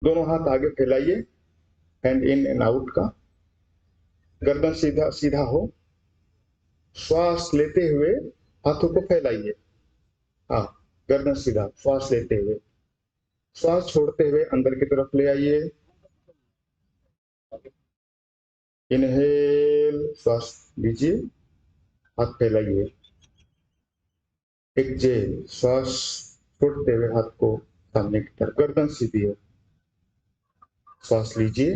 दोनों हाथ आगे फैलाइए, हैंड इन एंड आउट का। गर्दन सीधा सीधा हो। श्वास लेते हुए हाथों को फैलाइए। हाँ, गर्दन सीधा, श्वास लेते हुए। श्वास छोड़ते हुए अंदर की तरफ ले आइए। इनहेल, श्वास लीजिए, हाथ फैलाइए। एक्सहेल, श्वास छोड़ते हुए हाथ को सामने की तरफ, गर्दन सीधी हो। श्वास लीजिए,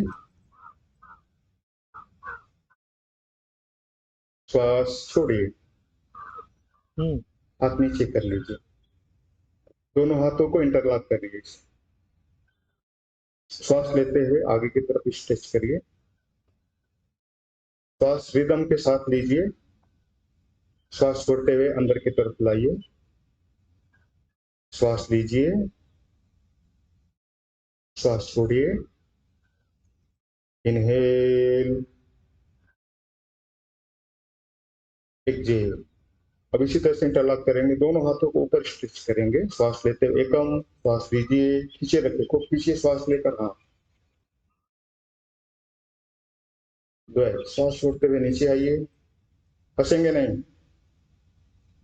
श्वास छोड़िए, हाथ नीचे कर लीजिए। दोनों हाथों को इंटरलॉक करिए। श्वास लेते हुए आगे की तरफ स्ट्रेच करिए। श्वास रिदम के साथ लीजिए। श्वास छोड़ते हुए अंदर की तरफ लाइए। श्वास लीजिए, श्वास छोड़िए। Inhale, exhale. अब इसी तरह से इंटरलॉक करेंगे, दोनों हाथों को ऊपर स्ट्रेच करेंगे। श्वास लेते हुए एकम, श्वास लीजिए, खींचे रखिए, खूब खींचिए श्वास लेकर। हाँ, श्वास छोड़ते हुए नीचे आइए, फंसेंगे नहीं।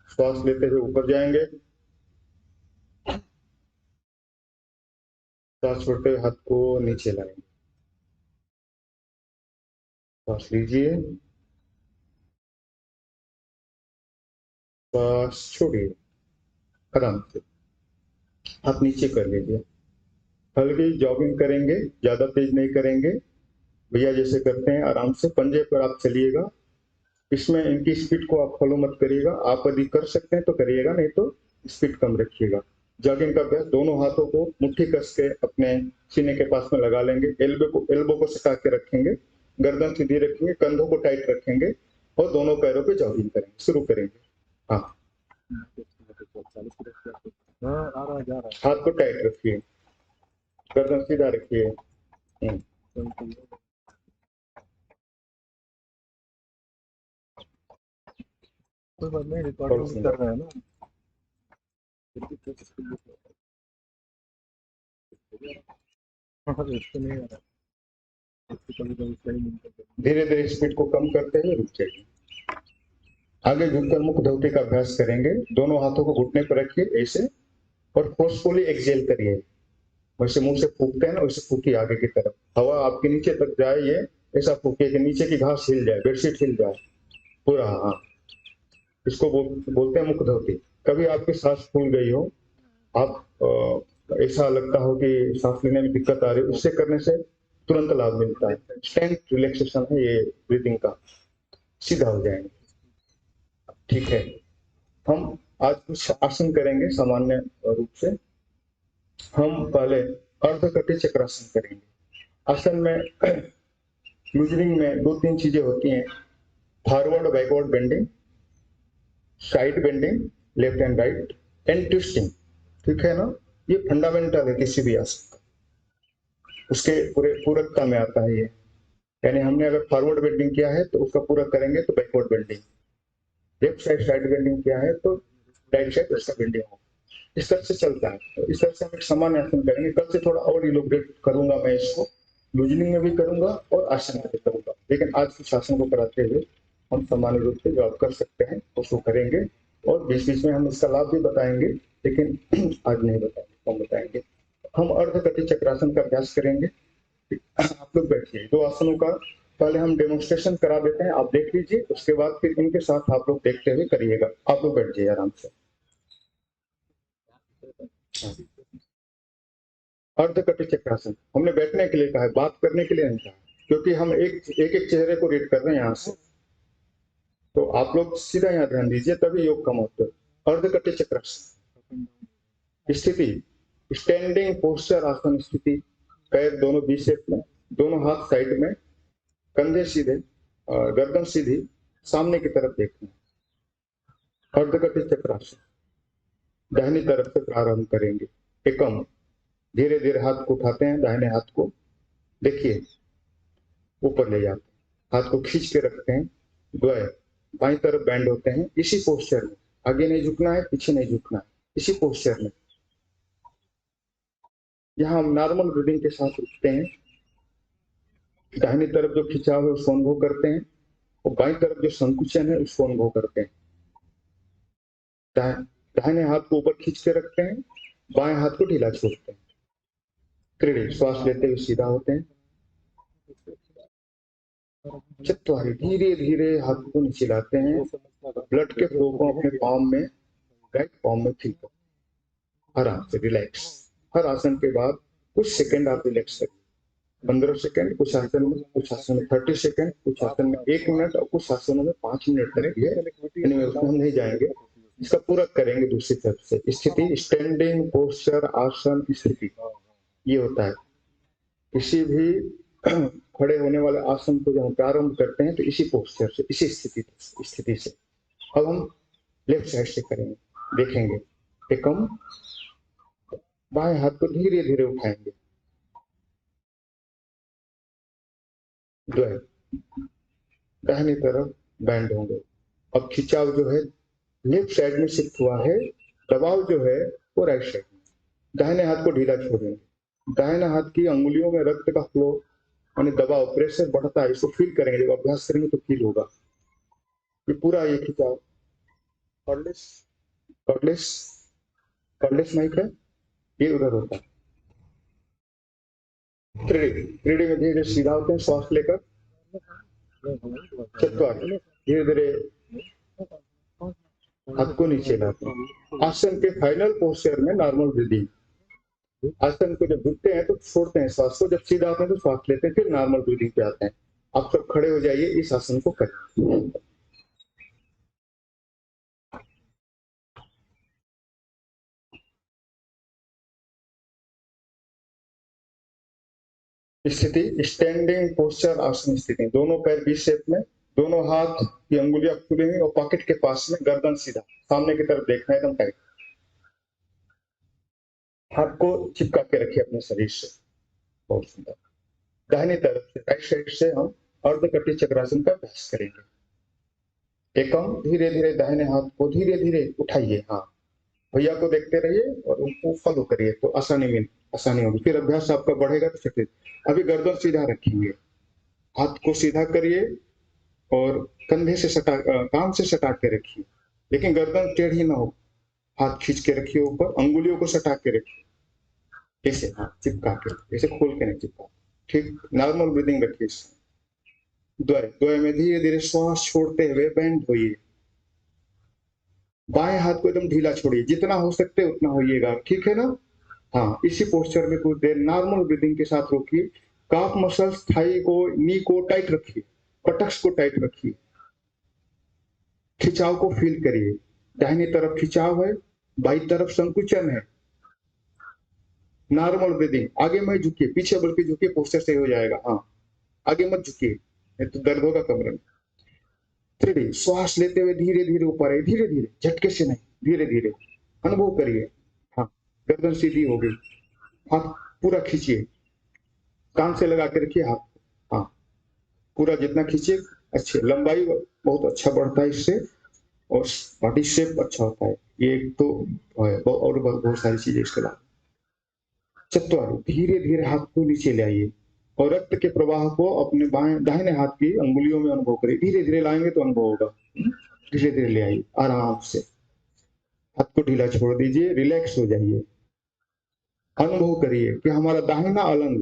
श्वास लेते हुए ऊपर जाएंगे, श्वास छोड़ते हुए हाथ को नीचे लाएंगे। श्वास लीजिए, श्वास छोड़िए, आराम से हाथ नीचे कर लीजिए। हल्की जॉगिंग करेंगे, ज्यादा तेज नहीं करेंगे। भैया जैसे करते हैं आराम से पंजे पर आप चलिएगा। इसमें इनकी स्पीड को आप फॉलो मत करिएगा। आप यदि कर सकते हैं तो करिएगा, नहीं तो स्पीड कम रखिएगा। जॉगिंग का अभ्यास, दोनों हाथों को मुट्ठी कस के अपने सीने के पास में लगा लेंगे। एल्बो को सटा के रखेंगे, गर्दन सीधी रखेंगे, कंधों को टाइट रखेंगे और दोनों पैरों पे जॉगिंग करेंगे। शुरू करेंगे। हाँ, हाथ को टाइट रखिए, गर्दन सीधा रखिए। कोई बात नहीं, रिकॉर्डिंग कर रहे हैं ना। धीरे धीरे स्पीड को कम करते हुए रुक जाइए। आगे झुककर मुख धोती का अभ्यास करेंगे। दोनों हाथों को घुटने पर रखिए ऐसे, और फोर्सफुली एक्सहेल करिए। वैसे मुंह से फूकते हैं ना, वैसे फूकिए आगे की तरफ। हवा आपके नीचे तक जाए, ये ऐसा फूकिए कि नीचे की घास हिल जाए, बेडशीट हिल जाए पूरा। हाँ, इसको बोलते हैं मुख धोती। कभी आपकी सांस फूल गई हो, आप ऐसा लगता हो कि सांस लेने में दिक्कत आ रही है, उससे करने से तुरंत लाभ मिलता है। स्टैंड रिलैक्सेशन है ये ब्रीथिंग का, सीधा हो जाएंगे। ठीक है, हम आज कुछ आसन करेंगे सामान्य रूप से। हम पहले अर्धकटी चक्रासन करेंगे। आसन में लूजनिंग में दो तीन चीजें होती हैं, forward backward bending, side bending, left and right, and twisting. ठीक है ना, ये फंडामेंटल है किसी भी आसन का, उसके पूरे पूरकता में आता है ये। यानी हमने अगर फॉरवर्ड बेंडिंग किया है तो उसका पूरा करेंगे तो backward bending, left side side bending किया है तो राइट साइड उसका बेंडिंग होगा। इस तरह से चलता है। तो इस तरह से हम एक सामान्य आसन करेंगे। कल से थोड़ा और इलोबरेट करूंगा मैं इसको, लूजनिंग में भी करूंगा और आसन में भी करूंगा, लेकिन आज कुछ आसन को कराते हुए हम सामान्य रूप से जो आप कर सकते हैं उसको करेंगे, और बीच बीच में हम इसका लाभ भी बताएंगे, लेकिन आज नहीं बताएंगे, कम बताएंगे। हम अर्धकटी चक्रासन का अभ्यास करेंगे। आप लोग बैठिए, दो आसनों का पहले हम डेमोन्स्ट्रेशन करा देते हैं, आप देख लीजिए, उसके बाद फिर इनके साथ आप लोग देखते हुए करिएगा। आप लोग बैठ जाइए आराम से। अर्धकटी चक्रासन हमने बैठने के लिए कहा है, बात करने के लिए नहीं कहा, क्योंकि हम एक एक चेहरे को रीड कर रहे हैं यहाँ से। तो आप लोग सीधा यहाँ ध्यान दीजिए, तभी योग का महत्व है। अर्धकटी चक्रासन स्थिति, स्टैंडिंग पोस्चर आसन स्थिति, पैर दोनों बी शेप में, दोनों हाथ साइड में, कंधे सीधे, गर्दन सीधी, सामने की तरफ देखना। अर्धकटी चक्रासन दाहिनी तरफ से प्रारंभ करेंगे। एकम, धीरे धीरे हाथ को उठाते हैं, दाहिने हाथ को देखिए ऊपर ले जाते हैं, हाथ को खींच के रखते हैं, द्वय बाई तरफ बैंड होते हैं। इसी पोस्चर में आगे नहीं झुकना है, पीछे नहीं झुकना है, इसी पोस्चर में यहाँ हम नॉर्मल ब्रीदिंग के साथ रुकते हैं। दाहिनी तरफ जो खिंचाव है उसको अनुभव करते हैं और बाईं तरफ जो संकुचन है उसको अनुभव करते हैं। दाहिने हाथ को ऊपर खींच के रखते हैं, बाएं हाथ को ढीला छोड़ते हैं। त्रिड़ी, श्वास लेते हुए सीधा होते हैं। चत्वारी, धीरे धीरे हाथ को नीचे लाते हैं, ब्लड के फ्लो को अपने पाम में, राइट पाम में फील करते हैं। आराम से रिलैक्स। हर आसन के बाद कुछ सेकंड आप रिलैक्स करिए। 15 सेकंड, कुछ आसन में 30 सेकंड, कुछ आसन में 1 मिनट और कुछ आसनों में 5 मिनट तक ये उसमें हम नहीं जाएंगे। इसका पूरा करेंगे दूसरी तरफ से। स्थिति, स्टैंडिंग पोस्चर, आसन स्थिति, ये होता है। किसी भी खड़े होने वाले आसन को जब हम प्रारंभ करते हैं तो इसी पोस्चर से, इसी स्थिति से। अब हम लेफ्ट साइड से करेंगे, देखेंगे। एकम, बाएं हाथ को धीरे धीरे उठाएंगे। द्वय, दाहिनी तरफ बैंड होंगे। अब खिंचाव जो है लेफ्ट साइड में शिफ्ट हुआ है, दबाव जो है वो राइट साइड में। दाहिने हाथ को ढीला छोड़ेंगे। दाहिने हाथ की अंगुलियों में रक्त का फ्लो यानी दबाव, प्रेशर बढ़ता है, इसको फील करेंगे। जब अभ्यास करेंगे तो फील होगा। ये पूरा ये खिंचाव कॉर्डलेस कॉर्डलेस कॉर्डलेस माइक है, ये उधर होता है। त्रिड़ी में धीरे सीधा होते हैं श्वास लेकर। चतुर्थी, धीरे धीरे हाथ को नीचे लाते हैं। आसन के फाइनल पोस्चर में नॉर्मल ब्रीदिंग। आसन को जब झुकते हैं तो छोड़ते हैं श्वास को, जब सीधा आते हैं तो श्वास लेते हैं, फिर नॉर्मल ब्रीदिंग पे आते हैं। आप सब खड़े हो जाइए, इस आसन को करें। स्थिति, स्टैंडिंग पोस्चर आसन स्थिति। दोनों पैर बी शेप में, दोनों हाथ की अंगुलियां खुलेंगी और पॉकेट के पास में, गर्दन सीधा सामने की तरफ देखना है, एकदम टाइट। हाथ को चिपका के रखिए अपने शरीर से। बहुत सुंदर। दाहिनी तरफ से, राइट साइड से हम अर्धकटी चक्रासन का अभ्यास करेंगे। एकम, धीरे धीरे दाहिने हाथ को धीरे धीरे उठाइए। हाँ, भैया को देखते रहिए और उनको फॉलो करिए तो आसानी होगी। फिर अभ्यास आपका बढ़ेगा तो चक्र। अभी गर्दन सीधा रखेंगे, हाथ को सीधा करिए और कंधे से सटा, कान से सटा के रखिए, लेकिन गर्दन टेढ़ी ना हो। हाथ खींच के रखिए ऊपर, अंगुलियों को सटा के रखिए, ऐसे हाथ चिपका के, ऐसे खोल के नहीं चिपका। ठीक, नॉर्मल ब्रीदिंग रखिए। द्वय में धीरे धीरे श्वास छोड़ते हुए बैंड होइए। बाएं हाथ को एकदम ढीला छोड़िए, जितना हो सकते उतना होइएगा, ठीक है ना। हाँ, इसी पोस्चर में कुछ देर नॉर्मल ब्रीदिंग के साथ रोकिए। काफ मसल्स, थाई को, नी को टाइट रखिए, पटक्स को टाइट रखिए। खिंचाव को फील करिए। दाहिनी तरफ खिंचाव है, बाई तरफ संकुचन है। Normal breathing. आगे मत झुकिए, पीछे बल्कि झुकिए, पोस्चर सही हो जाएगा। हाँ, आगे मत झुकिए, नहीं तो दर्द होगा कमरे में। त्रिड़ी, श्वास लेते हुए धीरे धीरे ऊपर है, धीरे धीरे, झटके से नहीं, धीरे धीरे अनुभव करिए। हाँ, गर्दन सीधी हो गई, हाथ पूरा खींचिए, कान से लगा के रखिए हाथ। हाँ, पूरा जितना खींचिए, अच्छे, लंबाई बहुत अच्छा बढ़ता है इससे और बॉडी शेप अच्छा होता है। ये एक तो है, और बहुत सारी चीजें इसके अलावा। चतुर्थी, धीरे धीरे हाथ को नीचे ले आइए और रक्त के प्रवाह को अपने दाहिने हाथ की अंगुलियों में अनुभव करिए। धीरे धीरे लाएंगे तो अनुभव होगा। धीरे धीरे ले आइए, आराम से। हाथ को ढीला छोड़ दीजिए, रिलैक्स हो जाइए। अनुभव करिए कि हमारा दाहिना अलंग,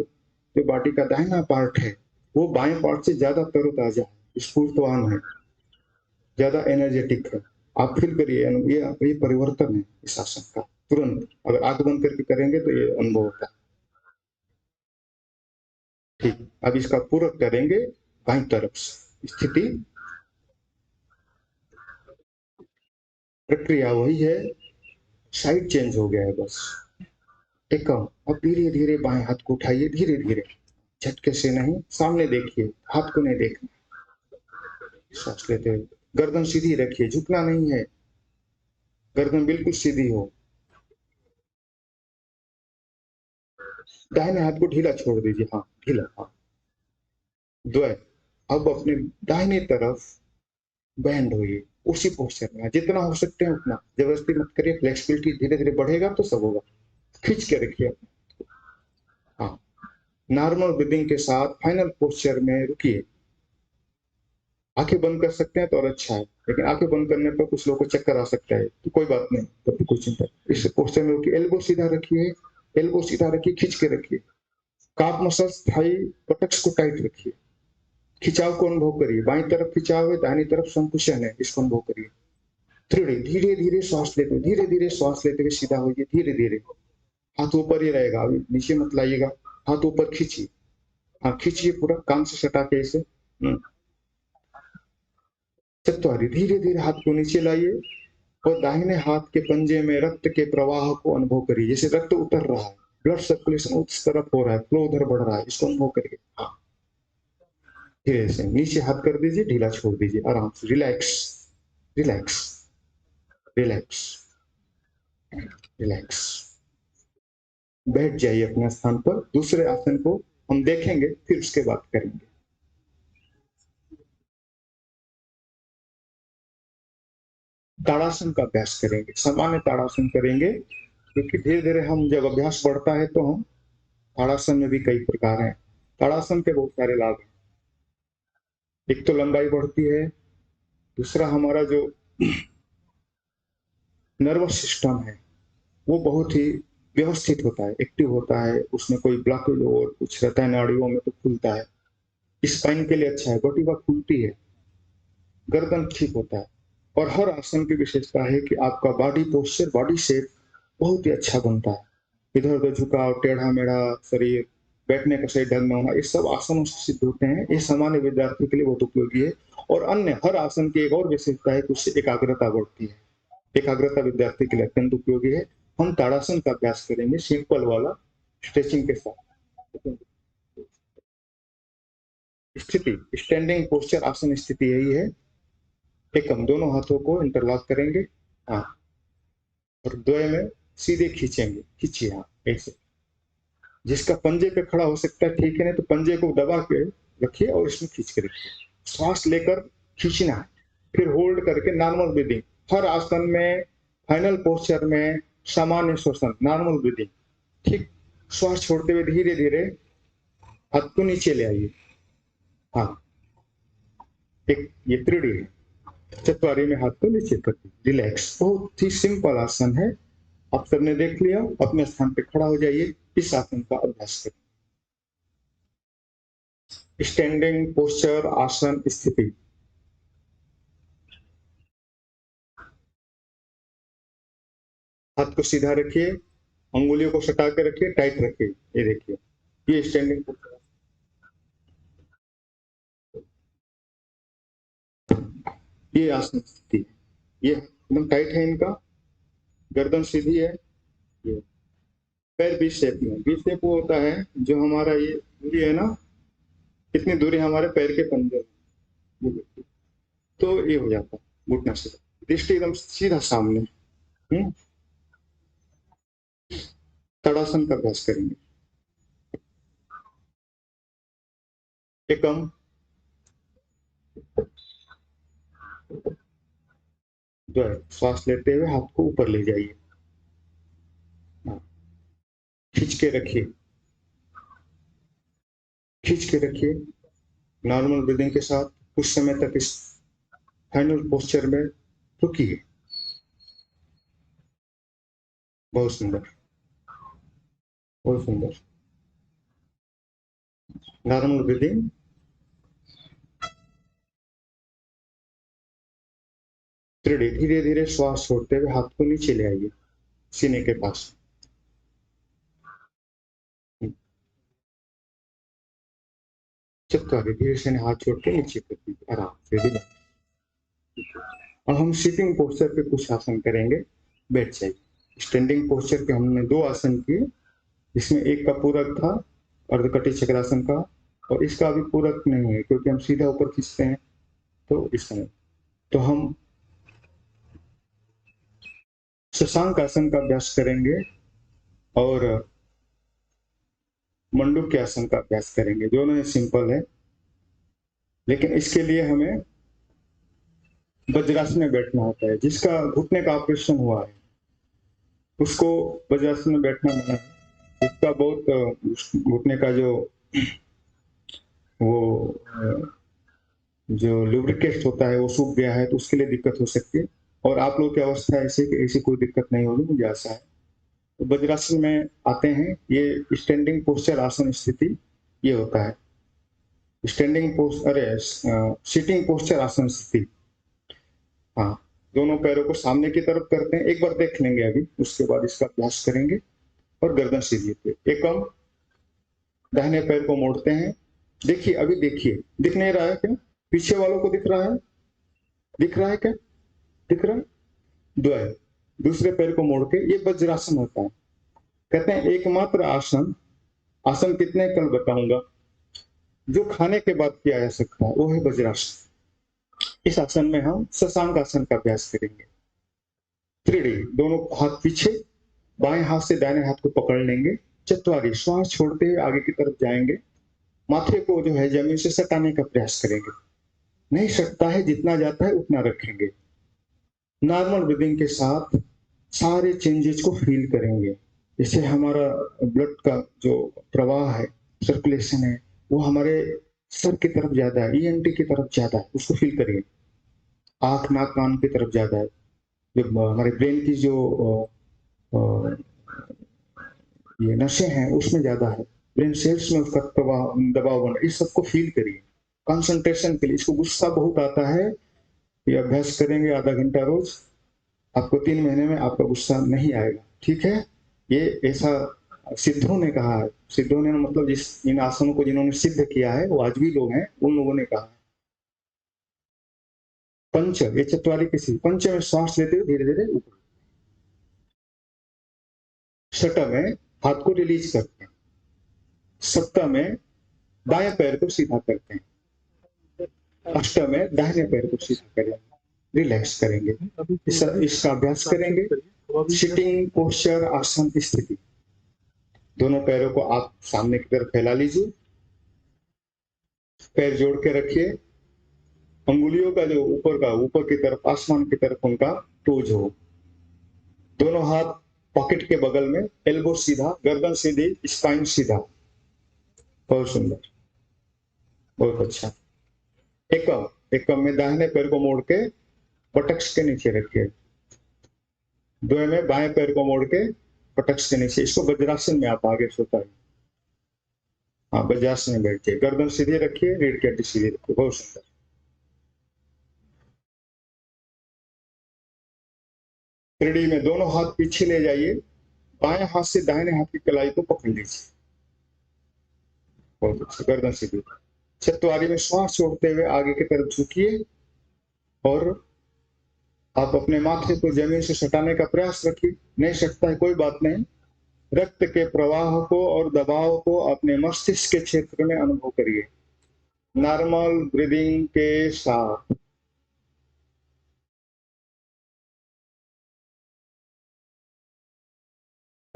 जो बॉडी का दाहिना पार्ट है, वो बाएं पार्ट से ज्यादा तरोताजा है, स्फूर्तवान है, ज्यादा एनर्जेटिक है। आप फील करिए, ये परिवर्तन है इस आसन का तुरंत। अगर आंख बंद करके करेंगे तो ये अनुभव होता है। ठीक, अब इसका पूरक करेंगे बाईं तरफ से। स्थिति, प्रक्रिया वही है, साइड चेंज हो गया है बस। एकम, अब धीरे धीरे बाएं हाथ को उठाइए, धीरे धीरे, झटके से नहीं, सामने देखिए, हाथ को नहीं देखना। सांस लेते हुए गर्दन सीधी रखिए, झुकना नहीं है, गर्दन बिल्कुल सीधी हो। दाहिने हाथ को ढीला छोड़ दीजिए। हाँ, ढीला। हाँ, द्वय, अब अपने दाहिने तरफ बैंड होइए, उसी पोस्चर में जितना हो सकते हैं उतना, जबरदस्ती मत करिए। फ्लेक्सिबिलिटी धीरे धीरे बढ़ेगा तो सब होगा। खींच के रखिए, नॉर्मल ब्रीदिंग के साथ फाइनल पोस्चर में रुकिए। आंखें बंद कर सकते हैं तो और अच्छा है, लेकिन आंखें बंद करने पर कुछ लोगों को चक्कर आ सकता है, तो कोई बात नहीं, तब भी कोई चिंता नहीं। इस पोस्चर में रुकिए, एल्बो सीधा रखिए, एल्बो सीधा रखिए, खींच के रखिए। काफ मसल्स, थाई बटक्स को टाइट रखिए। खिंचाव को अनुभव करिए, बाईं तरफ खिंचाव है, दाहिनी तरफ संकुचन है, इसको अनुभव करिए। धीरे धीरे श्वास लेते हुए, धीरे धीरे श्वास लेते हुए सीधा होइए, धीरे धीरे। हाथ ऊपर ही रहेगा, अभी नीचे मत लाइएगा, हाथ ऊपर खींचिए। हाँ, खींचिए पूरा, कान से सटा के इसे। चतुर्थी, धीरे धीरे हाथ को नीचे लाइए और दाहिने हाथ के पंजे में रक्त के प्रवाह को अनुभव करिए, जैसे रक्त उतर रहा है, ब्लड सर्कुलेशन उस तरफ हो रहा है, फ्लो उधर बढ़ रहा है, इसको अनुभव करिए। हाँ, धीरे से नीचे हाथ कर दीजिए, ढीला छोड़ दीजिए, आराम से, रिलैक्स रिलैक्स रिलैक्स रिलैक्स। बैठ जाइए अपने स्थान पर। दूसरे आसन को हम देखेंगे, फिर उसके बाद करेंगे। ताड़ासन का अभ्यास करेंगे, सामान्य ताड़ासन करेंगे, क्योंकि धीरे धीरे हम जब अभ्यास बढ़ता है तो हम ताड़ासन में भी कई प्रकार हैं। ताड़ासन के बहुत सारे लाभ हैं। एक तो लंबाई बढ़ती है, दूसरा हमारा जो नर्वस सिस्टम है वो बहुत ही व्यवस्थित होता है, एक्टिव होता है, उसमें कोई ब्लॉकेज और कुछ रहता है नाड़ियों में तो खुलता है। स्पाइन के लिए अच्छा है, बटीवा खुलती है, गर्दन ठीक होता है। और हर आसन की विशेषता है कि आपका बॉडी पोस्चर, बॉडी शेप बहुत ही अच्छा बनता है। इधर उधर झुकाव, टेढ़ा मेढ़ा शरीर, बैठने का सही ढंग में होना, ये सब आसनों से सिद्ध होते हैं। ये सामान्य विद्यार्थी के लिए बहुत उपयोगी है। और अन्य हर आसन की एक और विशेषता है कि उससे एकाग्रता बढ़ती है। एकाग्रता विद्यार्थी के लिए अत्यंत उपयोगी है। हम ताड़ासन का अभ्यास करेंगे, सिंपल वाला, स्ट्रेचिंग के साथ। स्थिति, स्टैंडिंग पोस्चर आसन स्थिति यही है। एक हम दोनों हाथों को इंटरलॉक करेंगे, हाँ, और द्वय में सीधे खींचेंगे, खींचिए, हाँ, ऐसे। जिसका पंजे पे खड़ा हो सकता है ठीक है, नहीं तो पंजे को दबा के रखिए और इसमें खींच के रखिए। श्वास लेकर खींचना है, फिर होल्ड करके नॉर्मल ब्रीदिंग। हर आसन में, फाइनल पोस्चर में सामान्य श्वसन, नॉर्मल ब्रीदिंग, ठीक। श्वास छोड़ते हुए धीरे धीरे हाथ को नीचे ले आइए। हाँ, एक ये त्रिड़ी है, चतवारी में हाथ को नीचे कर दीजिए, रिलैक्स। बहुत ही सिंपल आसन है, आप सबने देख लिया। अपने स्थान पे खड़ा हो जाइए, इस आसन का अभ्यास करें। स्टैंडिंग पोस्चर आसन स्थिति। हाथ को सीधा रखिए, अंगुलियों को सटा के रखिए, टाइट रखिए। ये देखिए, ये स्टैंडिंग पोस्चर, ये आसन स्थिति, ये एकदम टाइट है इनका, गर्दन सीधी है। ये पैर बी शेप में, बी शेप वो होता है जो हमारा ये दूरी है ना, कितनी दूरी हमारे पैर के पंजे, तो ये हो जाता है घुटना से, दृष्टि एकदम सीधा सामने। ताड़ासन का अभ्यास करेंगे। एकम, द्वय, श्वास लेते हुए हाथ को ऊपर ले जाइए, खींच के रखिए, खींच के रखिए नॉर्मल ब्रीदिंग के साथ। कुछ समय तक इस फाइनल पोस्चर में रुकिए। बहुत सुंदर, बहुत सुंदर। नॉर्मल ब्रीदिंग, धीरे धीरे श्वास छोड़ते हुए हाथ को नीचे ले आइए, सीने के पास। चतुर्थी, धीरे से हाथ छोड़ के नीचे कर दीजिए, आराम से। अब हम सिटिंग पोस्चर पे कुछ आसन करेंगे, बैठ जाइए। स्टैंडिंग पोस्चर पे हमने 2 आसन किए, इसमें एक का पूरक था अर्धकटी चक्रासन का, और इसका अभी पूरक नहीं है क्योंकि हम सीधा ऊपर खींचते हैं, तो इसमें तो हम शशांक आसन का अभ्यास करेंगे और मंडूक्य आसन का अभ्यास करेंगे। दोनों ही सिंपल है, लेकिन इसके लिए हमें वज्रासन में बैठना होता है। जिसका घुटने का ऑपरेशन हुआ है उसको वज्रासन में बैठना मना है। इसका बहुत घुटने का जो वो जो लुब्रिकेट होता है वो सूख गया है, तो उसके लिए दिक्कत हो सकती है। और आप लोग की अवस्था ऐसे कि ऐसी कोई दिक्कत नहीं होगी, मुझे आशा है। तो वज्रासन में आते हैं, ये स्टैंडिंग पोस्चर आसन स्थिति ये होता है। स्टैंडिंग पोस्ट अरे सिटिंग पोस्चर आसन स्थिति। हाँ, दोनों पैरों को सामने की तरफ करते हैं, एक बार देख लेंगे अभी, उसके बाद इसका अभ्यास करेंगे। और गर्दन सीधी पे एकम, दाहिने पैर को मोड़ते हैं। देखिए, अभी देखिए, दिख नहीं रहा है क्या? पीछे वालों को दिख रहा है? दिख रहा है क्या? दिख रहा है? द्वय, दूसरे पैर को मोड़ के, ये वज्रासन होता है। कहते हैं एकमात्र आसन, आसन कितने कल बताऊंगा, जो खाने के बाद किया जा सकता है, वो है वज्रासन। इस आसन में हम शशांक आसन का अभ्यास करेंगे। 3D, दोनों हाथ पीछे, बाएं हाथ से दाहिने हाथ को पकड़ लेंगे। चतुरारी, श्वास छोड़ते हुए आगे की तरफ जाएंगे। माथे को जो है जमीन से सटाने का प्रयास करेंगे। नहीं सटता है, जितना जाता है उतना रखेंगे। नॉर्मल ब्रीदिंग के साथ सारे चेंजेस को फील करेंगे। जैसे हमारा ब्लड का जो प्रवाह है, सर्कुलेशन है, वो हमारे सर की तरफ ज्यादा है, ईएनटी की तरफ ज्यादा है, उसको फील करिए। आंख नाक कान की तरफ ज्यादा है, जो हमारे ब्रेन की जो ये नशे हैं उसमें ज्यादा है, ब्रेन सेल्स में उसका प्रवाह दबाव बन, इस सबको फील करिए कंसंट्रेशन के लिए। इसको गुस्सा बहुत आता है, ये अभ्यास करेंगे आधा घंटा रोज, आपको 3 महीने में आपका गुस्सा नहीं आएगा। ठीक है, ये ऐसा सिद्धों ने कहा है। सिद्धों ने मतलब जिस इन आसनों को जिन्होंने सिद्ध किया है, वो आज भी लोग हैं, उन लोगों ने कहा है। पंच, ये चतुरारी किसी पंच में श्वास लेते हुए धीरे धीरे ऊपर। छठ में हाथ को रिलीज करते हैं। सप्तम में दाएं पैर को सीधा करते हैं। अष्टम में दाहिने पैर को सीधा करेंगे, रिलैक्स करेंगे। इसका अभ्यास करेंगे। सिटिंग पोस्चर आसन की स्थिति, दोनों पैरों को आप सामने की तरफ फैला लीजिए, पैर जोड़ के रखिए। अंगुलियों का जो ऊपर की तरफ, आसमान की तरफ उनका टोज हो। दोनों हाथ पॉकेट के बगल में, एल्बो सीधा, गर्दन सीधी, स्पाइन सीधा। बहुत सुंदर, बहुत अच्छा। एकम, एकम में दाहिने पैर को मोड़ के पटक्स के नीचे रखिए। द्वय में बाएं पैर को मोड़ के पटक्स के नीचे। इसको वज्रासन में आप आगे सोता है। हाँ, वज्रासन में बैठिए, गर्दन सीधी रखिए, रीढ़ की हड्डी सीधी रखिए। बहुत सुंदर। त्रिडी में दोनों हाथ पीछे ले जाइए, बाएं हाथ से दाहिने हाथ की कलाई को पकड़ लीजिए। बहुत अच्छा, गर्दन सीधी। चतुरारी में श्वास छोड़ते हुए आगे की तरफ झुकिए और आप अपने माथे को जमीन से सटाने का प्रयास रखिए। नहीं सटता है, कोई बात नहीं। रक्त के प्रवाह को और दबाव को अपने मस्तिष्क के क्षेत्र में अनुभव करिए, नॉर्मल ब्रीदिंग के साथ।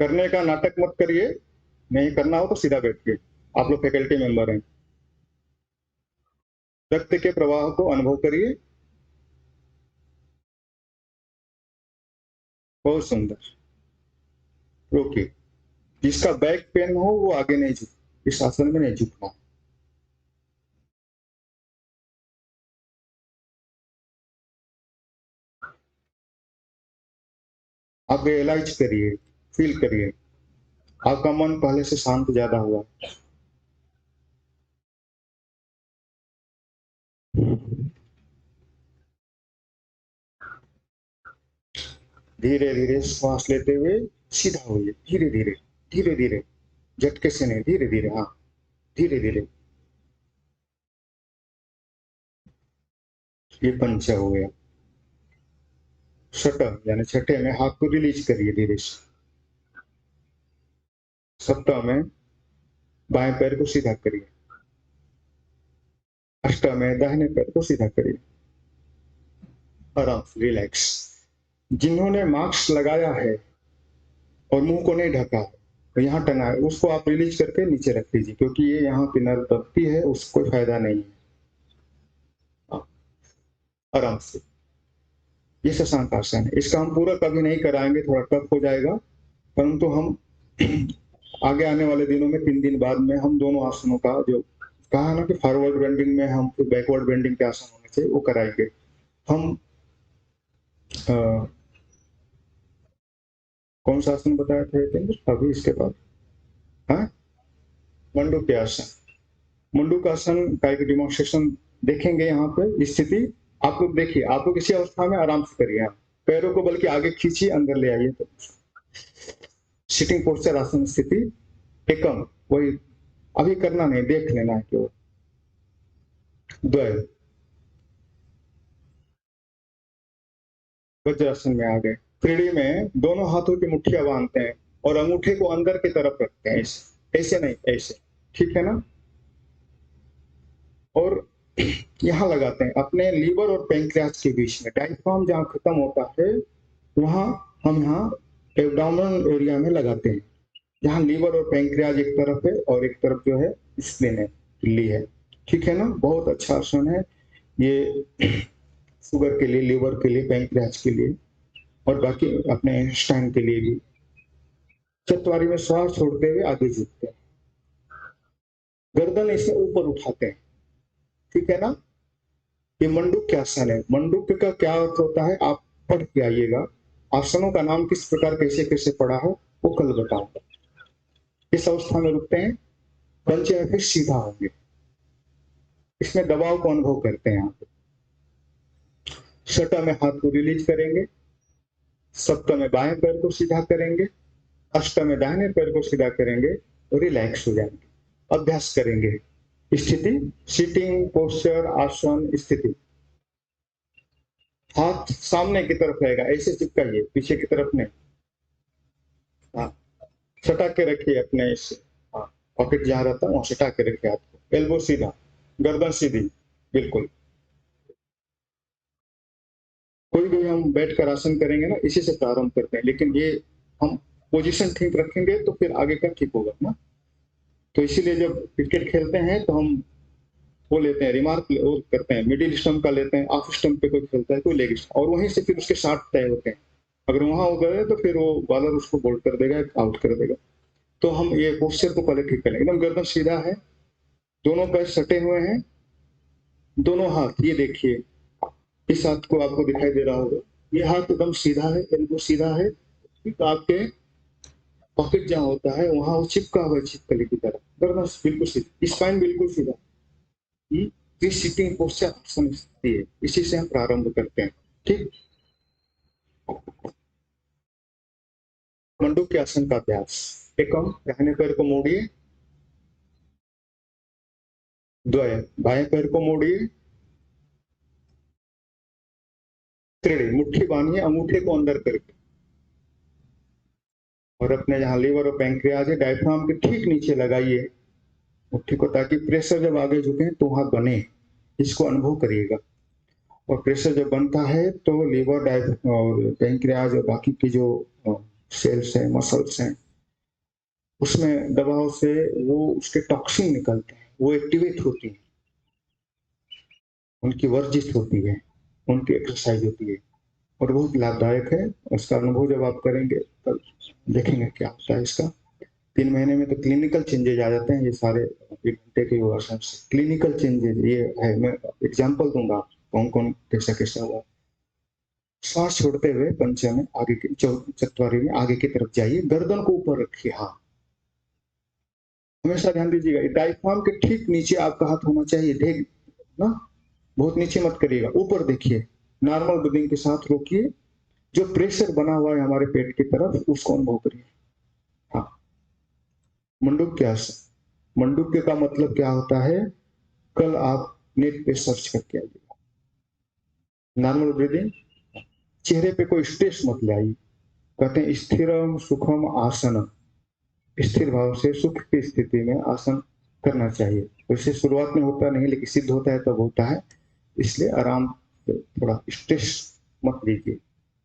करने का नाटक मत करिए, नहीं करना हो तो सीधा बैठिए, आप लोग फैकल्टी मेंबर हैं। रक्त के प्रवाह को अनुभव करिए। बहुत सुंदर, रोकिए। जिसका बैक पेन हो वो आगे नहीं झुक, इस आसन में नहीं झुकना। आप रियलाइज करिए, फील करिए, आपका मन पहले से शांत ज्यादा हुआ। धीरे धीरे श्वास लेते हुए सीधा होइए, धीरे धीरे, धीरे धीरे, झटके से नहीं, धीरे धीरे। हाँ, धीरे धीरे। ये पंच हो गया। छठ यानी छठे में हाथ को रिलीज करिए धीरे से। सप्तम में बाएं पैर को सीधा करिए। अष्टम में दाहिने पैर को सीधा करिए। आराम से रिलैक्स। जिन्होंने मास्क लगाया है और मुंह को नहीं ढका तो यहाँ टंगा है, उसको आप रिलीज करके नीचे रख लीजिए, क्योंकि ये यहाँ की नर्व दबती है, उसको कोई फायदा नहीं है। आराम से। ये शशांक आसन है, इसका हम पूरा कभी नहीं कराएंगे, थोड़ा टफ हो जाएगा, परंतु हम आगे आने वाले दिनों में 3 दिन बाद में हम दोनों आसनों का जो कहा ना कि फॉरवर्ड बेंडिंग में हम फिर बैकवर्ड बेंडिंग के आसन होने चाहिए वो कराएंगे हम। कौन सा आसन बताया था अभी इसके बाद? हाँ, मंडूक आसन। मंडूक आसन का एक डिमोन्स्ट्रेशन देखेंगे यहाँ पे स्थिति। आप लोग देखिए, आप लोग इसी अवस्था में आराम से करिए, पैरों को बल्कि आगे खींचिए, अंदर ले आइए। तो सिटिंग पोस्चर आसन स्थिति एकम, वही अभी करना नहीं, देख लेना है केवल। द्वय, वज्रासन में आ गए। त्रिड़ी में दोनों हाथों की मुट्ठियां बांधते हैं और अंगूठे को अंदर की तरफ रखते हैं, ऐसे ऐसे नहीं, ऐसे, ठीक है ना? और यहाँ लगाते हैं अपने लीवर और पैंक्रियास के बीच में, डायफ्राम जहाँ खत्म होता है वहां हम यहाँ एब्डोमिनल एरिया में लगाते हैं, जहाँ लीवर और पैंक्रियाज एक तरफ है और एक तरफ जो है स्प्लीन है, झिल्ली है, ठीक है ना? बहुत अच्छा आसन है ये, शुगर के लिए, लीवर के लिए, पैंक्रियाज के लिए और बाकी अपने इंटेस्टाइन के लिए भी। चतवारी में श्वास छोड़ते हुए आगे झुकते हैं, गर्दन इसे ऊपर उठाते हैं, ठीक है ना? ये मंडूक के आसन है। मंडूक का क्या अर्थ होता है आप पढ़ के आइएगा, आसनों का नाम किस प्रकार कैसे कैसे पढ़ा है वो कल बताऊंगा। इस अवस्था में रुकते हैं, पंचे में फिर सीधा होंगे, इसमें दबाव को अनुभव करते हैं आप। छठा में हाथ को रिलीज करेंगे, सप्तम में बाएं पैर को सीधा करेंगे, अष्टम में दाहिने पैर को सीधा करेंगे और रिलैक्स हो जाएंगे। अभ्यास करेंगे स्थिति, सिटिंग पोस्चर आसन स्थिति। हाथ सामने की तरफ रहेगा, ऐसे चिपकाइए, पीछे की तरफ नहीं। हाँ, सटा के रखिए अपने इस, हाँ, पॉकेट जहां रहता है वहां सटा के रखिए हाथ को, एल्बो सीधा, गर्दन सीधी, बिल्कुल। कोई भी हम बैठकर आसन करेंगे ना, इसी से प्रारंभ करते हैं, लेकिन ये हम पोजीशन ठीक रखेंगे तो फिर आगे का ठीक होगा ना। तो इसीलिए जब क्रिकेट खेलते हैं तो हम वो लेते हैं, रिमार्क वो करते हैं, मिडिल स्टंप का लेते हैं, ऑफ स्टंप पे कोई खेलता है, कोई लेग स्टंप, और वहीं से फिर उसके 60 तय होते हैं। अगर वहां हो गए तो फिर वो बॉलर उसको बोल्ड कर देगा, आउट कर देगा। तो हम ये पोस्चर को पहले ठीक करेंगे, एकदम गर्दन सीधा है, दोनों पैर सटे हुए हैं, दोनों हाथ ये देखिए, इस हाथ को आपको दिखाई दे रहा होगा, ये हाथ एकदम सीधा है, एल्बो सीधा है, ठीक आपके पॉकेट जहां होता है वहां वो चिपका हुआ है छिपकली की तरह, गर्दन बिल्कुल सीधा, स्पाइन बिल्कुल सीधा। सिटिंग पोस्चर आसन स्थिति है, इसी से हम प्रारंभ करते हैं, ठीक। मंडूक के आसन का अभ्यास। एकम, दाहिने पैर को मोड़िए, द्वय, बाएं पैर को मोड़िए, त्रिड़ी, मुट्ठी बांधिए अंगूठे को अंदर करके, और अपने जहां लीवर और पैंक्रियाज है डायफ्राम के ठीक नीचे लगाइए मुट्ठी को, ताकि प्रेशर जब आगे झुके तो वहां बने, इसको अनुभव करिएगा। और प्रेशर जब बनता है तो लीवर और पैंक्रियाज और बाकी की जो सेल्स हैं, मसल्स हैं, उसमें दबाव से वो उसके टॉक्सिन निकलते हैं, वो एक्टिवेट होती है, उनकी वर्जिश होती है, उनकी एक्सरसाइज होती है और बहुत लाभदायक है। उसका अनुभव जब आप करेंगे तब देखेंगे क्या होता है इसका। 3 महीने में तो क्लिनिकल चेंजेज आ जाते हैं, ये सारे 1 घंटे के योगासन से क्लिनिकल चेंजेज ये है। मैं एग्जांपल दूंगा कौन कौन कैसा कैसा हुआ। श्वास छोड़ते हुए पंचे में आगे की, चतवारी में आगे की तरफ जाइए, गर्दन को ऊपर रखिए, हाँ हमेशा ध्यान दीजिएगा, डायफ्राम के ठीक नीचे आपका हाथ होना चाहिए, ढेग ना, बहुत नीचे मत करिएगा, ऊपर देखिए, नॉर्मल ब्रीदिंग के साथ रोकिए, जो प्रेशर बना हुआ है हमारे पेट की तरफ उसको अनुभव करिए। हाँ, मंडूक्य आसन। मंडूक्य का मतलब क्या होता है, कल आप नेट पे सर्च करके आइएगा। नॉर्मल ब्रीदिंग, चेहरे पे कोई स्ट्रेस मत ले आइए, कहते हैं स्थिरम सुखम आसन, स्थिर भाव से सुख की स्थिति में आसन करना चाहिए। वैसे शुरुआत में होता नहीं, लेकिन सिद्ध होता है तब होता है, इसलिए आराम से, थोड़ा स्ट्रेस मत लीजिए,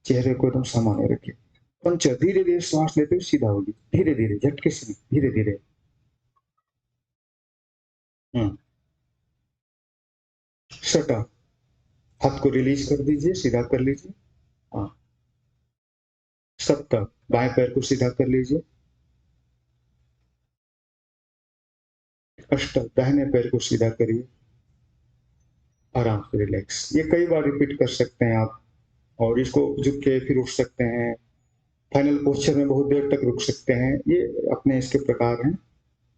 चेहरे को एकदम सामान्य रखिए। पंच, धीरे धीरे श्वास लेते हुए सीधा होगी, धीरे धीरे, झटके से नहीं, धीरे धीरे। शट, हाथ को रिलीज कर दीजिए, सीधा कर लीजिए। हाँ, सप्त, बाएं पैर को सीधा कर लीजिए, अष्ट, दाहिने पैर को सीधा करिए, आराम से रिलैक्स। ये कई बार रिपीट कर सकते हैं आप, और इसको झुक के फिर उठ सकते हैं, फाइनल पोस्चर में बहुत देर तक रुक सकते हैं। ये अपने इसके प्रकार हैं,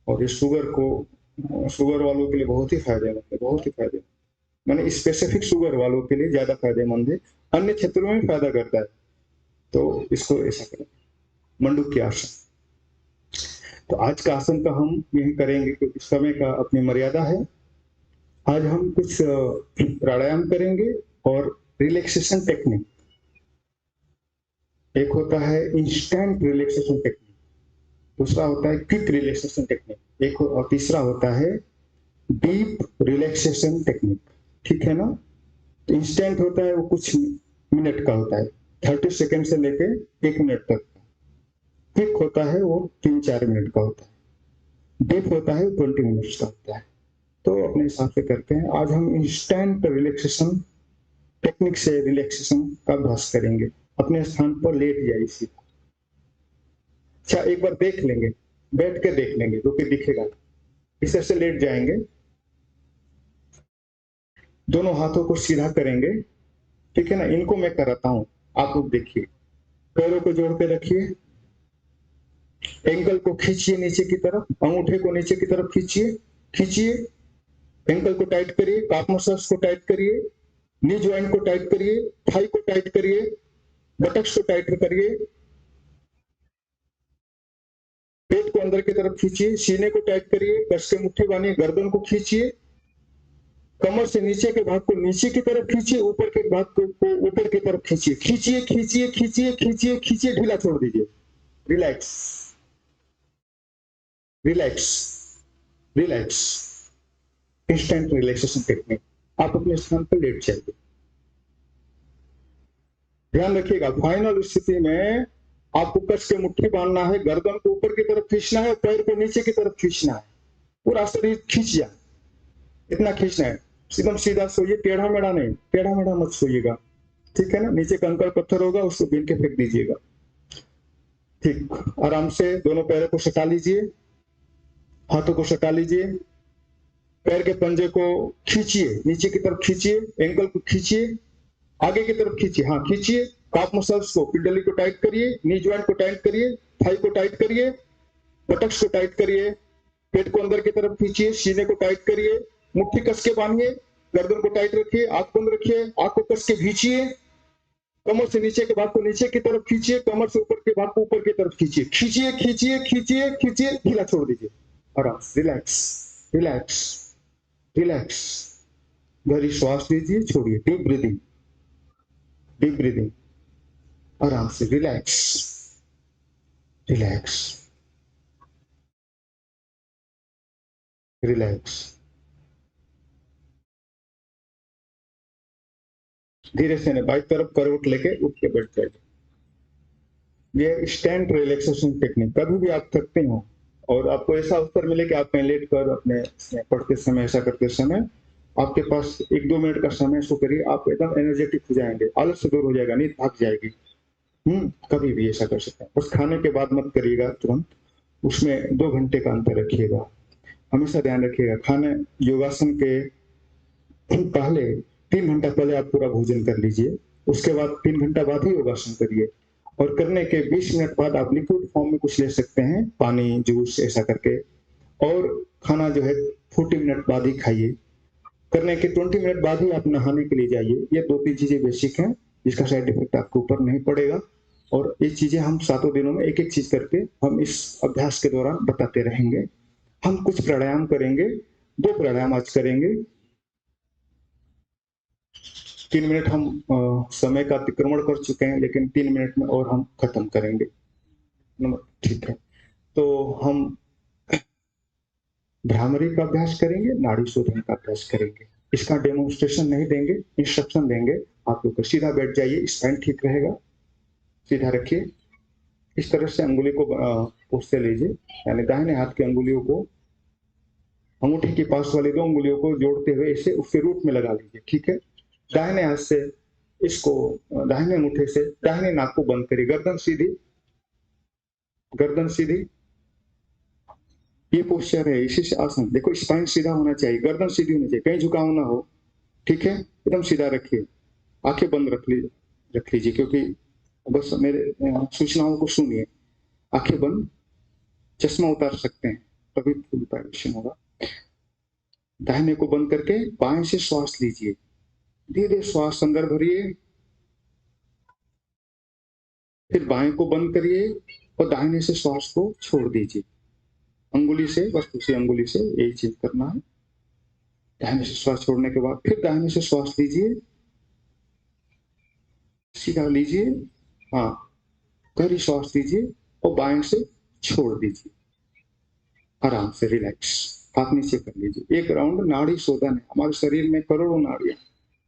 और ये शुगर वालों के लिए बहुत ही फायदेमंद है, बहुत ही फायदेमंद। मैंने स्पेसिफिक शुगर वालों के लिए ज्यादा फायदेमंद है, अन्य क्षेत्रों में भी फायदा करता है। तो इसको ऐसा करें, मंडूक्य आसन। तो आज का आसन का हम यही करेंगे क्योंकि समय का अपनी मर्यादा है। आज हम कुछ प्राणायाम करेंगे और रिलैक्सेशन टेक्निक। एक होता है इंस्टेंट रिलैक्सेशन टेक्निक, दूसरा होता है क्विक रिलैक्सेशन टेक्निक, एक और तीसरा होता है डीप रिलैक्सेशन टेक्निक। ठीक है ना? तो इंस्टेंट होता है वो कुछ मिनट का होता है, 30 सेकेंड से लेके 1 मिनट तक। क्विक होता है वो 3-4 मिनट का होता है। डीप होता है 20 मिनट्स का होता है। तो अपने हिसाब से करते हैं। आज हम इंस्टेंट रिलैक्सेशन टेक्निक से रिलैक्सेशन का अभ्यास करेंगे। अपने स्थान पर लेट जाइए सीधा। अच्छा, एक बार देख लेंगे, बैठ के देख लेंगे, जो कि दिखेगा। इस तरह से लेट जाएंगे, दोनों हाथों को सीधा करेंगे। ठीक है ना? इनको मैं कराता हूं, आप लोग देखिए। पैरों को जोड़ के रखिए, एंकल को खींचिए नीचे की तरफ, अंगूठे को नीचे की तरफ खींचिए, खींचिए। एंकल को टाइट करिए, काफ मसल्स को टाइट करिए, नी ज्वाइंट को टाइट करिए, थाई को टाइट करिए, बटक्स को टाइट करिए, पेट को अंदर की तरफ खींचिए, सीने को टाइट करिए, कस के मुट्ठी बांधिए, गर्दन को खींचिए, कमर से नीचे के भाग को नीचे की तरफ खींचिए, ऊपर के भाग को ऊपर की तरफ खींचिए, खींचिए खींचिए खींचिए खींचिए खींचिए, ढीला छोड़ दीजिए। Relax relax relax. Instant relaxation technique. आप अपने स्थान पर लेट जाइए। ध्यान रखिएगा, फाइनल स्थिति में आपको कस के मुट्ठी बांधना है, गर्दन को ऊपर की तरफ खींचना है, पैर को नीचे की तरफ खींचना है, पूरा शरीर खींच जाए, इतना खींचना है। एकदम सीधा सोइए, टेढ़ा मेढ़ा नहीं, टेढ़ा मेढ़ा मत सोइएगा। ठीक है ना? नीचे कंकड़ पत्थर होगा, उसको बीन के फेंक दीजिएगा। ठीक, आराम से दोनों पैरों को सटा लीजिए, हाथों को सटा लीजिए, पैर के पंजे को खींचिए, नीचे की तरफ खींचिए, एंकल को खींचिए, आगे की तरफ खींचिए, हाँ खींचिए। काफ मसल्स को, पिंडली को टाइट करिए, नी ज्वाइंट को टाइट करिए, थाई को टाइट करिए, बटक्स को टाइट करिए, पेट को अंदर की तरफ खींचिए, सीने को टाइट करिए, मुट्ठी कस के बांधिए, गर्दन को टाइट रखिए, आंख बंद रखिए, आंख को कस के खींचिए, कमर से नीचे के भाग को नीचे की तरफ खींचिए, कमर से ऊपर के भाग को ऊपर की तरफ खींचिए, खींचिए खींचिए खींचिए खींचिए, ढीला छोड़ दीजिए। आराम, रिलैक्स रिलैक्स रिलैक्स। गहरी श्वास लीजिए, छोड़िए, डीप ब्रीदिंग, डीप ब्रीदिंग। आराम से रिलैक्स रिलैक्स रिलैक्स। धीरे से ने बाई तरफ करवट लेके उठ के बैठ जाइए। ये स्टैंड रिलैक्सेशन टेक्निक। कभी भी आप थकते हो और आपको ऐसा अवसर मिले कि आप लेट कर अपने पढ़ते समय, ऐसा करते समय आपके पास 1-2 मिनट का समय, सो करिए, आप एकदम एनर्जेटिक हो जाएंगे, आलस दूर हो जाएगा, नींद भाग जाएगी। कभी भी ऐसा कर सकते हैं। बस खाने के बाद मत करिएगा तुरंत, उसमें 2 घंटे का अंतर रखिएगा। हमेशा ध्यान रखिएगा, खाने योगासन के पहले 3 घंटा पहले आप पूरा भोजन कर लीजिए, उसके बाद 3 घंटा बाद ही योगासन करिए, और करने के 20 मिनट बाद आप लिक्विड फॉर्म में कुछ ले सकते हैं, पानी, जूस, ऐसा करके। और खाना जो है 40 मिनट बाद ही खाइए। करने के 20 मिनट बाद ही आप नहाने के लिए जाइए। ये 2-3 चीजें बेसिक हैं, जिसका साइड इफेक्ट आपके ऊपर नहीं पड़ेगा। और ये चीजें हम 7 दिनों में एक एक चीज करके हम इस अभ्यास के दौरान बताते रहेंगे। हम कुछ प्राणायाम करेंगे, 2 प्राणायाम आज करेंगे। 3 मिनट हम समय का अतिक्रमण कर चुके हैं, लेकिन 3 मिनट में और हम खत्म करेंगे। ठीक है, तो हम भ्रामरी का अभ्यास करेंगे, नाड़ी शोधन का अभ्यास करेंगे। इसका डेमोन्स्ट्रेशन नहीं देंगे, इंस्ट्रक्शन देंगे। आप लोग सीधा बैठ जाइए, स्पाइन ठीक रहेगा, सीधा रखिए। इस तरह से अंगुली को पोस्ते लीजिए, यानी दाहिने हाथ की अंगुलियों को अंगूठी के पास वाली 2 अंगुलियों को जोड़ते हुए इसे उसके रूट में लगा लीजिए। ठीक है, दाहिने हाथ से इसको, दाहिने अंगूठे से दाहिने नाक को बंद करिए, गर्दन सीधी, गर्दन सीधी, ये पोस्चर है, इसी से आसन। देखो स्पाइन सीधा होना चाहिए, गर्दन सीधी होनी चाहिए, कहीं झुकाव ना हो। ठीक है, एकदम सीधा रखिए, आंखें बंद रख लीजिए, क्योंकि बस मेरे सूचनाओं को सुनिए। आंखें बंद, चश्मा उतार सकते हैं, तभी फुल वाइब्रेशन होगा। दाहिने को बंद करके बाएं से श्वास लीजिए, धीरे धीरे श्वास अंदर भरिए, फिर बाएं को बंद करिए और दाहिने से श्वास को छोड़ दीजिए। अंगुली से, बस उसी अंगुली से यही चीज करना है। दाहिने से श्वास छोड़ने के बाद फिर दाहिने से श्वास लीजिए, सीधा लीजिए, हाँ, गहरी श्वास लीजिए और बाएं से छोड़ दीजिए। आराम से रिलैक्स, हाथ नीचे कर लीजिए। एक राउंड नाड़ी शोधन है। हमारे शरीर में करोड़ों नाड़ियां,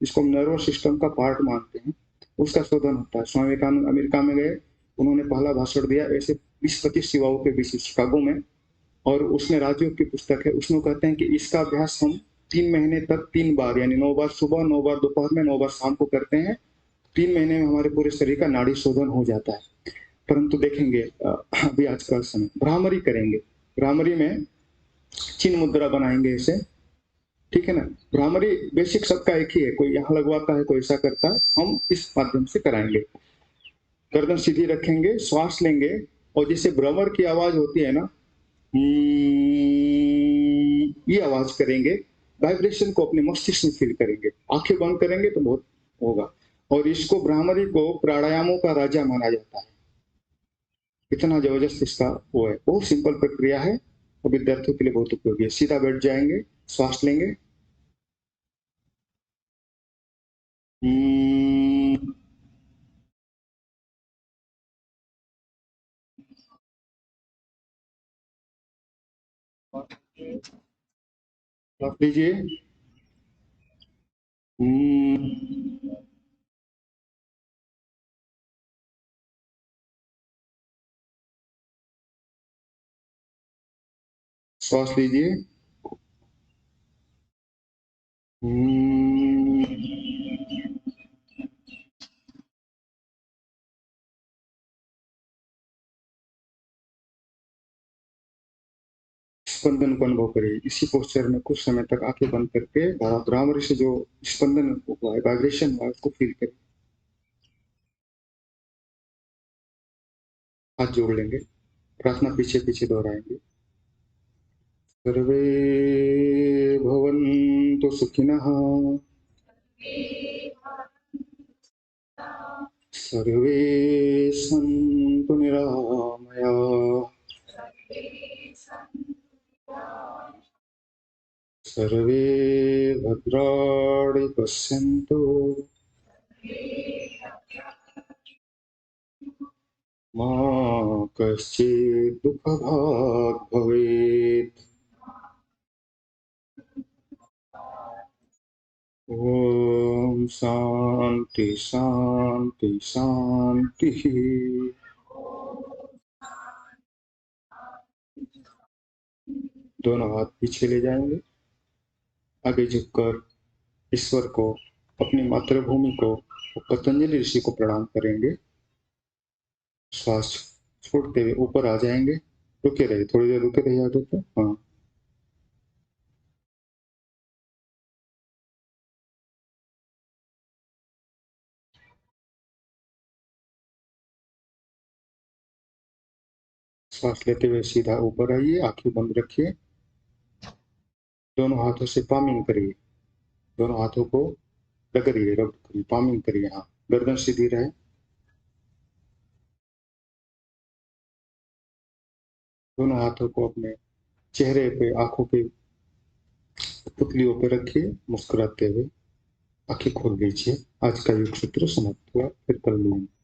जिसको हम नर्वस सिस्टम का पार्ट मानते हैं, उसका शोधन होता है। स्वामी विवेकानंद अमेरिका में गए, उन्होंने पहला भाषण दिया ऐसे 20-25 युवाओं के बीच शिकागो में, और उसमें राजयोग की पुस्तक है। उसमें कहते हैं कि इसका अभ्यास हम 3 महीने तक 3 बार, यानी 9 बार सुबह, 9 बार दोपहर में, 9 बार शाम को करते हैं। 3 महीने में हमारे पूरे शरीर का नाड़ी शोधन हो जाता है। परंतु देखेंगे अभी आज का समय, भ्रामरी करेंगे। भ्रामरी में चिन्ह मुद्रा बनाएंगे इसे, ठीक है ना। भ्रामरी बेसिक सबका एक ही है, कोई यहाँ लगवाता है, कोई ऐसा करता है, हम इस माध्यम से कराएंगे। गर्दन सीधी रखेंगे, श्वास लेंगे, और जैसे भ्रमर की आवाज होती है ना, ये आवाज करेंगे। वाइब्रेशन को अपने मस्तिष्क में फील करेंगे। आंखें बंद करेंगे तो बहुत होगा। और इसको, भ्रामरी को प्राणायामों का राजा माना जाता है। इतना जबरदस्त इसका वो है। बहुत सिंपल प्रक्रिया है और विद्यार्थियों के लिए बहुत उपयोगी है। सीधा बैठ जाएंगे, श्वास लेंगे, श्वास लीजिए, श्वास लीजिए, स्पंदन को अनुभव करिए। इसी पोस्चर में कुछ समय तक आंखें बंद करके भ्रामरी से जो स्पंदन हुआ है, वाइब्रेशन हुआ है, उसको फील करिए। हाथ जोड़ लेंगे, प्रार्थना पीछे पीछे दोहराएंगे। सर्वे भवन्तु सुखिनः, सर्वे सन्तु निरामयाः, सर्वे भद्राणि पश्यन्तु मा कश्चित् दुःखभाग् भवेत्। ओम शांति शांति शांति। दोनों हाथ पीछे ले जाएंगे, आगे झुककर ईश्वर को, अपनी मातृभूमि को, पतंजलि ऋषि को प्रणाम करेंगे। श्वास छोड़ते हुए ऊपर आ जाएंगे। रुके रहिए, थोड़ी देर रुके रहिए आगे तो। हाँ, श्वास लेते हुए सीधा ऊपर आइए, आंखें बंद रखिए, दोनों हाथों से पामिंग करिए, दोनों हाथों को रगड़िए, रब करिए, पामिंग करिए। हाँ, गर्दन सीधी रहे। दोनों हाथों को अपने चेहरे पे, आंखों के पुतलियों पे रखिए, मुस्कुराते हुए आंखें खोल लीजिए। आज का योग सूत्र समाप्त हुआ, फिर कल मिलेंगे।